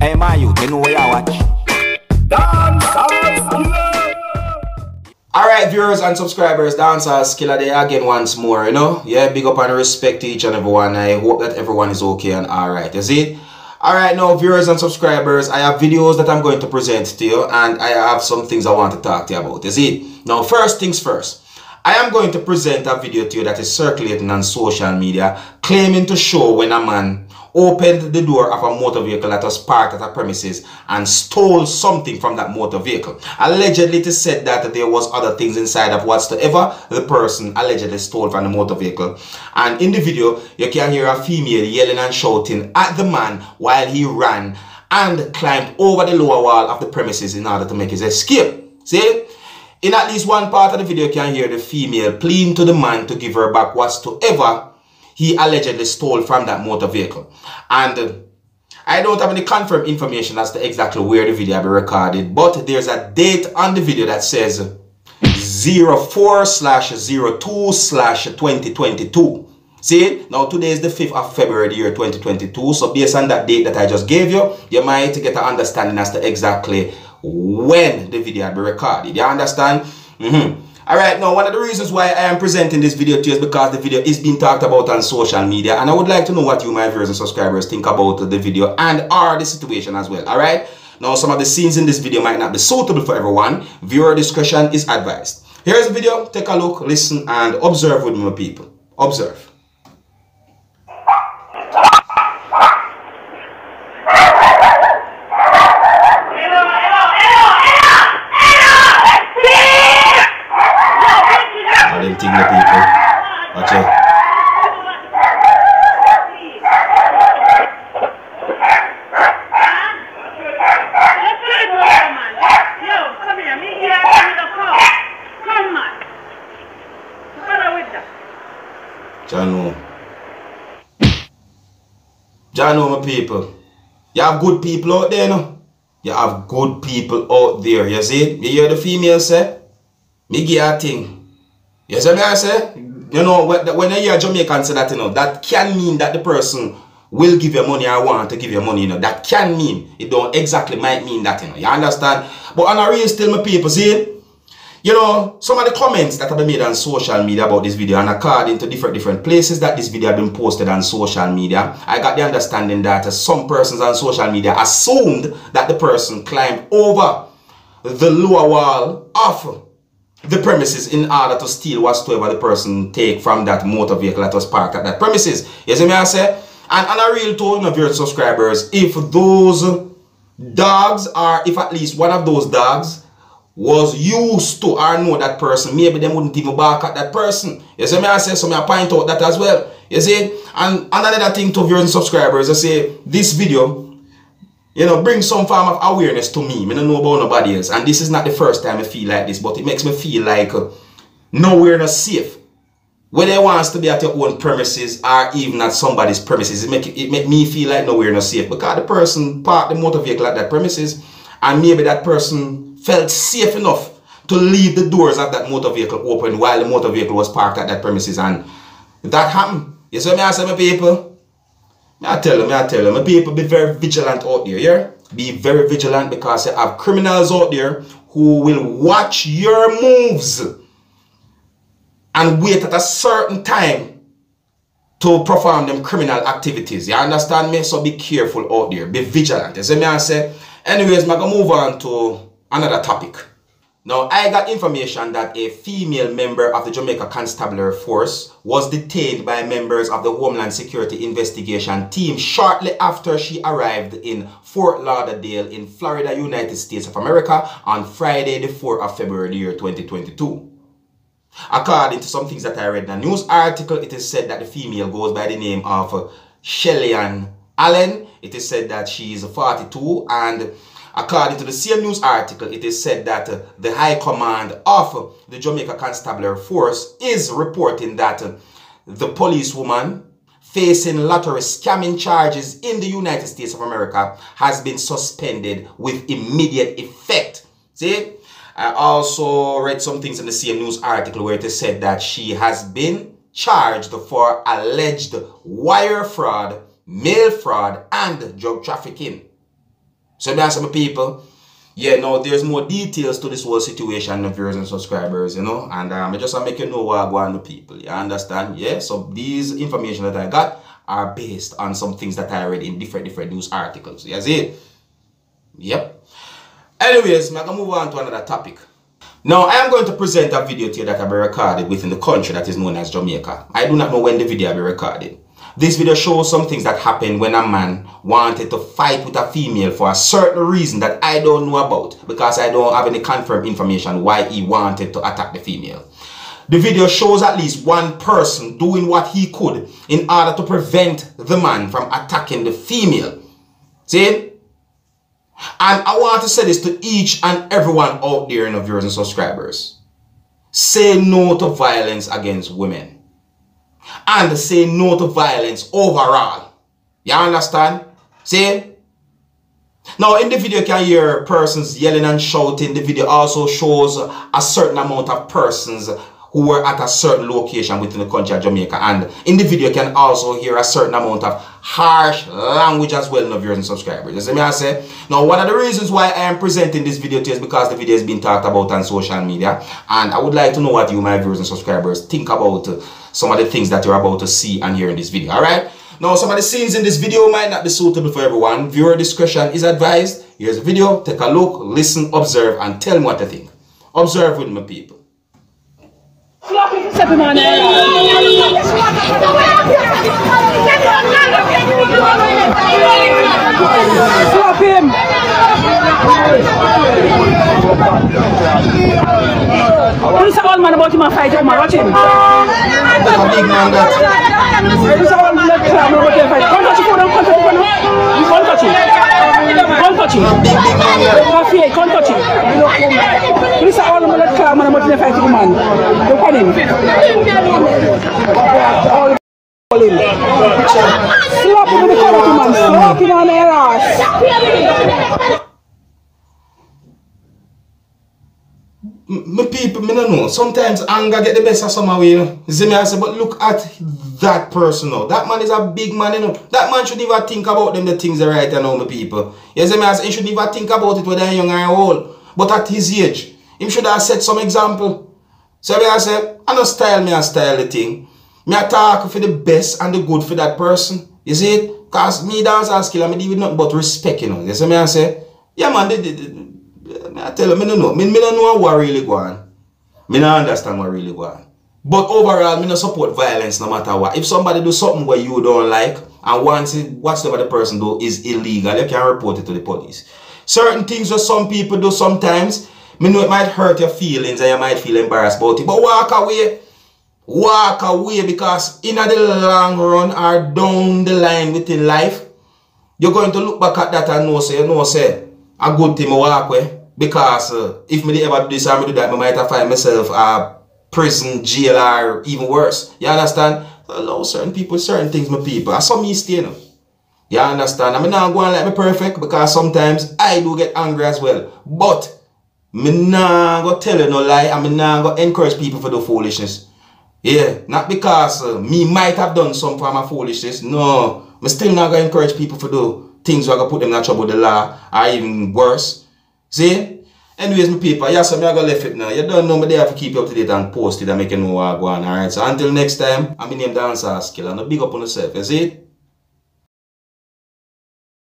Hey, my youth, you know where I watch? Dancehall skilla. Alright, viewers and subscribers, Dancehall skilla there again once more, you know? Yeah, big up and respect to each and everyone. I hope that everyone is okay and alright, you see? Alright, now viewers and subscribers, I have videos that I'm going to present to you, and I have some things I want to talk to you about, you see? Now, first things first. I am going to present a video to you that is circulating on social media, claiming to show when a man opened the door of a motor vehicle that was parked at a premises and stole something from that motor vehicle. Allegedly, it is said that there was other things inside of whatsoever the person allegedly stole from the motor vehicle. And in the video, you can hear a female yelling and shouting at the man while he ran and climbed over the lower wall of the premises in order to make his escape. See? In at least one part of the video, you can hear the female pleading to the man to give her back whatsoever he allegedly stole from that motor vehicle. And I don't have any confirmed information as to exactly where the video will be recorded, but there's a date on the video that says 04/02/2022. See, now today is the 5th of February, the year 2022. So based on that date that I just gave you, you might get an understanding as to exactly when the video will be recorded. You understand? Alright, now one of the reasons why I am presenting this video to you is because the video is being talked about on social media, and I would like to know what you, my viewers and subscribers, think about the video and or the situation as well. Alright, now some of the scenes in this video might not be suitable for everyone. Viewer discretion is advised. Here's the video. Take a look, listen, and observe with me, my people. Observe. The people. Watch it. Jano, my people. You have good people out there, no? You have good people out there, you see? You hear the female say? Me give a thing. You see me I say? You know, when you hear Jamaican say that, you know, that can mean that the person will give you money or want to give you money, you know. That can mean. It don't exactly might mean that, you know. You understand? But on a real still, my people, see? You know, some of the comments that have been made on social media about this video, and according to different places that this video has been posted on social media, I got the understanding that some persons on social media assumed that the person climbed over the lower wall of the premises in order to steal whatsoever the person take from that motor vehicle that was parked at that premises. You see me I say? And on a real tone of your subscribers, if those dogs, or if at least one of those dogs was used to or know that person, maybe they wouldn't even bark at that person. You see me I say? So I point out that as well. You see? And another thing to viewers and subscribers, I say this video, you know, bring some form of awareness to me. I don't know about nobody else. And this is not the first time I feel like this, but it makes me feel like nowhere not safe. Whether it wants to be at your own premises or even at somebody's premises, it make me feel like nowhere not safe. Because the person parked the motor vehicle at that premises, and maybe that person felt safe enough to leave the doors of that motor vehicle open while the motor vehicle was parked at that premises. And that happened. You see what I say, my people? I tell them, my people, be very vigilant out there, yeah? Be very vigilant, because you have criminals out there who will watch your moves and wait at a certain time to perform them criminal activities. You understand me? So be careful out there. Be vigilant. You see me I say? Anyways, I'm going to move on to another topic. Now, I got information that a female member of the Jamaica Constabulary Force was detained by members of the Homeland Security Investigation Team shortly after she arrived in Fort Lauderdale in Florida, United States of America on Friday, the 4th of February, the year 2022. According to some things that I read in a news article, it is said that the female goes by the name of Shelly-Ann Allen. It is said that she is 42, and according to the same news article, it is said that the High Command of the Jamaica Constabulary Force is reporting that the policewoman facing lottery scamming charges in the United States of America has been suspended with immediate effect. See? I also read some things in the same news article where it is said that she has been charged for alleged wire fraud, mail fraud, and drug trafficking. So me ask my people, yeah, now there's more details to this whole situation of viewers and subscribers, you know, and I just want to make you know what I go on to people. You understand? Yeah. So these information that I got are based on some things that I read in different news articles. You see? Yep. Anyways, I'm gonna move on to another topic. Now, I am going to present a video to you that will be recorded within the country that is known as Jamaica. I do not know when the video will be recorded. This video shows some things that happened when a man wanted to fight with a female for a certain reason that I don't know about, because I don't have any confirmed information why he wanted to attack the female. The video shows at least one person doing what he could in order to prevent the man from attacking the female. See? And I want to say this to each and everyone out there in the viewers and subscribers. Say no to violence against women. And say no to violence overall. You understand? See? Now in the video you can hear persons yelling and shouting. The video also shows a certain amount of persons who were at a certain location within the country of Jamaica. And in the video you can also hear a certain amount of harsh language as well in the viewers and subscribers. You see me I say? Now one of the reasons why I am presenting this video to you is because the video has been talked about on social media. And I would like to know what you, my viewers and subscribers, think about some of the things that you're about to see and hear in this video. Alright? Now some of the scenes in this video might not be suitable for everyone. Viewer discretion is advised. Here's the video. Take a look, listen, observe, and tell me what you think. Observe with my people. Step him on there. Slap him. What is the old man about him and fight him? Watch him. That's a big man that. What is the old man about him and fight? Don't touch him. Don't touch him. Don't touch him. Don't touch him. Big man that. Don't touch him. What is the old man about him and fight him, man? Look at him. Slap him with the collar, man. Slap him on their ass. My people, I don't know. Sometimes anger get the best of some way, you know. See me, I say, but look at that person now. That man is a big man, you know. That man should even think about them, the things are right, you know, my people. You see me, I say, he should even think about it whether they're young or old. But at his age, he should have set some example. So I say, I don't style me and style the thing. Me I talk for the best and the good for that person. You see it? Because me Dancehall skilla, I deal with nothing but respect, you know. You see me, I say, yeah man, I tell you, I don't know. I don't know what really go on. I don't understand what really go on. But overall, I don't support violence no matter what. If somebody do something where you don't like, and once whatever the person do is illegal, you can report it to the police. Certain things that some people do sometimes, I know it might hurt your feelings and you might feel embarrassed about it. But walk away. Walk away, because in the long run or down the line within life, you're going to look back at that and say, a good thing I walk away. Because if me ever do this or me do that, I might have find myself a prison, jail, or even worse. You understand? So allow certain people, certain things, my people. I saw me stay now. You understand? I'm not going like me perfect, because sometimes I do get angry as well. But I'm not going to tell you no lie, I'm not going to encourage people for the foolishness. Yeah, not because me might have done some form of foolishness. No, I'm still not going to encourage people for do things where I put them in trouble with the law, or even worse. See? Anyways, my people, yes, I'm going to leave it now. You don't know me there to keep you up to date and post it and make you know what I go on. Alright, so until next time, I'm in name Dancehall skilla. Now big up on yourself, you see?